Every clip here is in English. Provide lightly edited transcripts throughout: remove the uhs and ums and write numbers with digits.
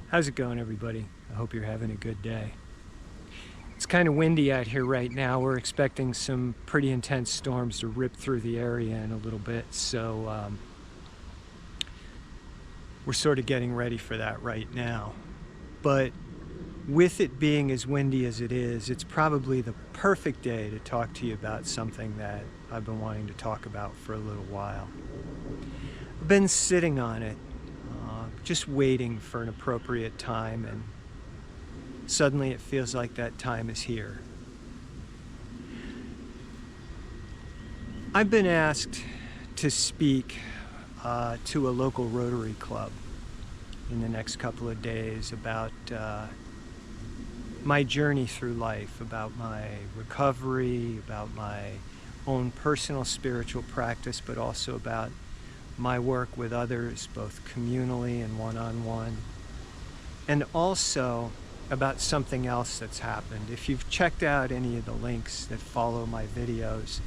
How's it going, everybody? I hope you're having a good day. It's kind of windy out here right now. We're expecting some pretty intense storms to rip through the area in a little bit, so we're sort of getting ready for that right now. But with it being as windy as it is, it's probably the perfect day to talk to you about something that I've been wanting to talk about for a little while. I've been sitting on it, just waiting for an appropriate time, and suddenly it feels like that time is here. I've been asked to speak to a local Rotary Club in the next couple of days about my journey through life, about my recovery, about my own personal spiritual practice, but also about my work with others, both communally and one-on-one, and also about something else that's happened. If you've checked out any of the links that follow my videos,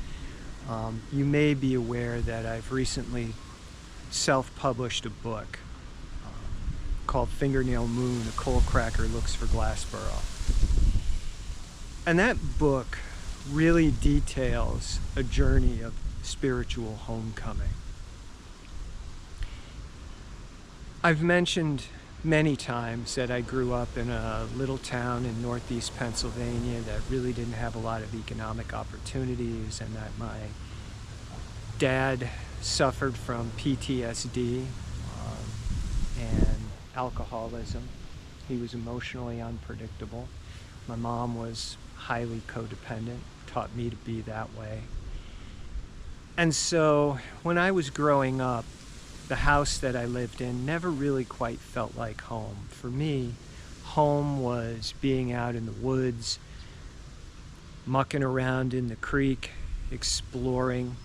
you may be aware that I've recently self-published a book called Fingernail Moon, A Coal Cracker Looks for Glassboro. And that book really details a journey of spiritual homecoming. I've mentioned many times that I grew up in a little town in northeast Pennsylvania that really didn't have a lot of economic opportunities, and that my dad suffered from PTSD and alcoholism. He was emotionally unpredictable. My mom was highly codependent, taught me to be that way. And so when I was growing up, the house that I lived in never really quite felt like home. For me, home was being out in the woods, mucking around in the creek, exploring.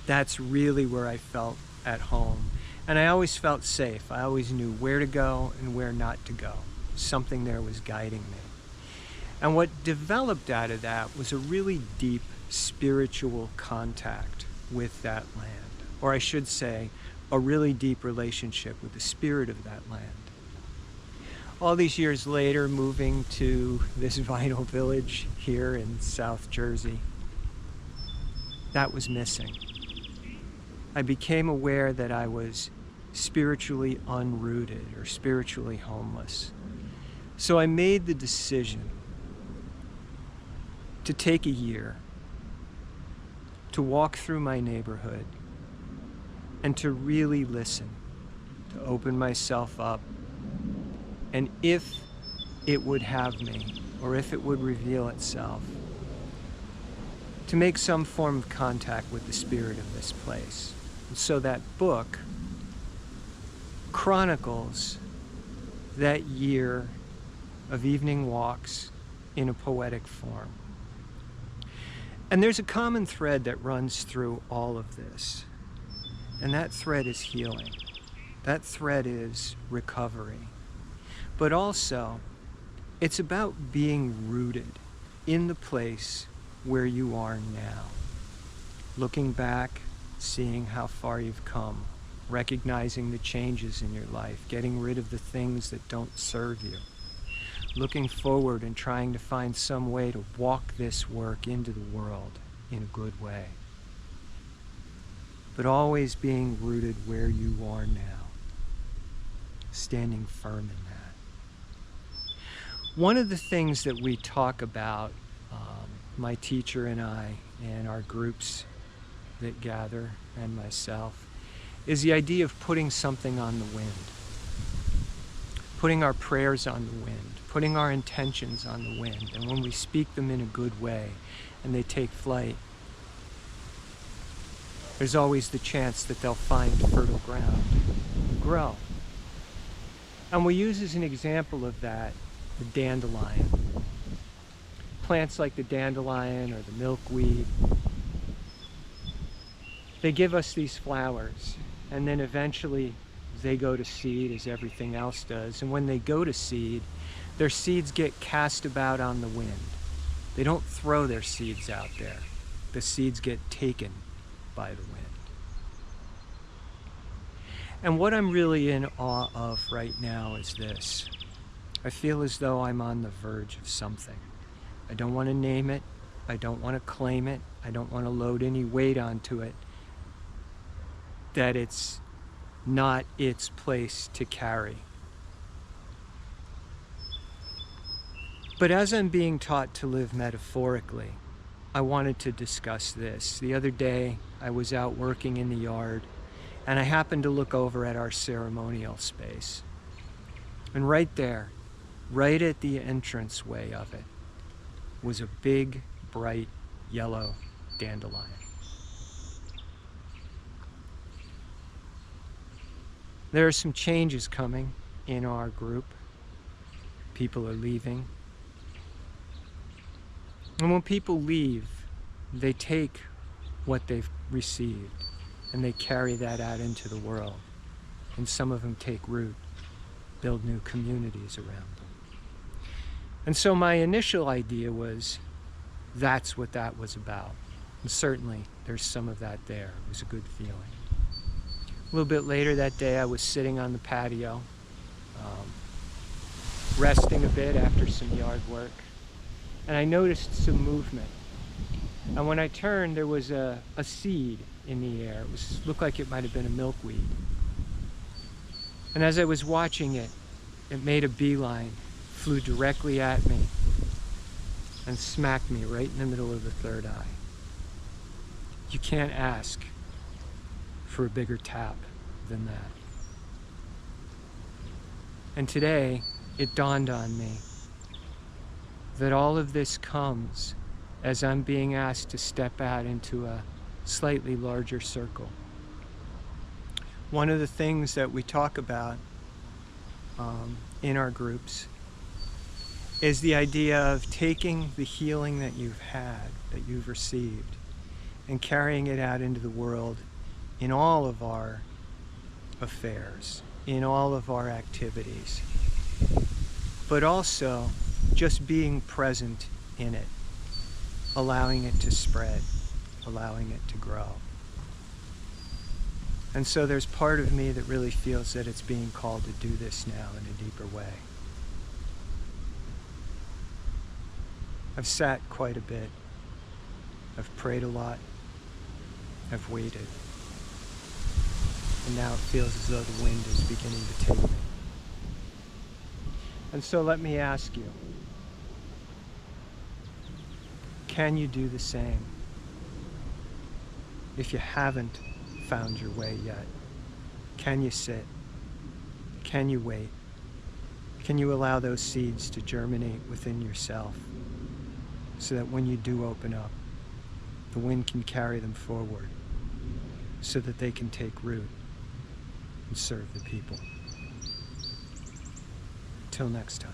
That's really where I felt at home. And I always felt safe. I always knew where to go and where not to go. Something there was guiding me. And what developed out of that was a really deep spiritual contact with that land. Or I should say, a really deep relationship with the spirit of that land. All these years later, moving to this vinyl village here in South Jersey, that was missing. I became aware that I was spiritually unrooted or spiritually homeless. So I made the decision to take a year to walk through my neighborhood and to really listen, to open myself up, and if it would have me, or if it would reveal itself, to make some form of contact with the spirit of this place. And so that book chronicles that year of evening walks in a poetic form. And there's a common thread that runs through all of this. And that thread is healing. That thread is recovery. But also, it's about being rooted in the place where you are now. Looking back, seeing how far you've come, recognizing the changes in your life, getting rid of the things that don't serve you. Looking forward and trying to find some way to walk this work into the world in a good way. But always being rooted where you are now, standing firm in that. One of the things that we talk about, my teacher and I, and our groups that gather, and myself, is the idea of putting something on the wind. Putting our prayers on the wind, putting our intentions on the wind, and when we speak them in a good way and they take flight, there's always the chance that they'll find fertile ground and grow. And we use as an example of that the dandelion. Plants like the dandelion or the milkweed, they give us these flowers, and then eventually they go to seed, as everything else does. And when they go to seed, their seeds get cast about on the wind. They don't throw their seeds out there. The seeds get taken by the wind. And what I'm really in awe of right now is this. I feel as though I'm on the verge of something. I don't want to name it. I don't want to claim it. I don't want to load any weight onto it that it's not its place to carry. But as I'm being taught to live metaphorically, I wanted to discuss this. The other day, I was out working in the yard, and I happened to look over at our ceremonial space. And right there, right at the entranceway of it, was a big, bright, yellow dandelion. There are some changes coming in our group. People are leaving. And when people leave, they take what they've received and they carry that out into the world. And some of them take root, build new communities around them. And so my initial idea was that's what that was about. And certainly there's some of that there. It was a good feeling. A little bit later that day, I was sitting on the patio, resting a bit after some yard work, and I noticed some movement. And when I turned, there was a seed in the air. It looked like it might have been a milkweed. And as I was watching it, it made a beeline, flew directly at me, and smacked me right in the middle of the third eye. You can't ask for a bigger tap than that. And today, it dawned on me that all of this comes as I'm being asked to step out into a slightly larger circle. One of the things that we talk about in our groups is the idea of taking the healing that you've had, that you've received, and carrying it out into the world in all of our affairs, in all of our activities, but also just being present in it, allowing it to spread, allowing it to grow. And so there's part of me that really feels that it's being called to do this now in a deeper way. I've sat quite a bit. I've prayed a lot. I've waited. And now it feels as though the wind is beginning to take me. And so let me ask you, can you do the same? If you haven't found your way yet, can you sit? Can you wait? Can you allow those seeds to germinate within yourself so that when you do open up, the wind can carry them forward so that they can take root and serve the people? Till next time.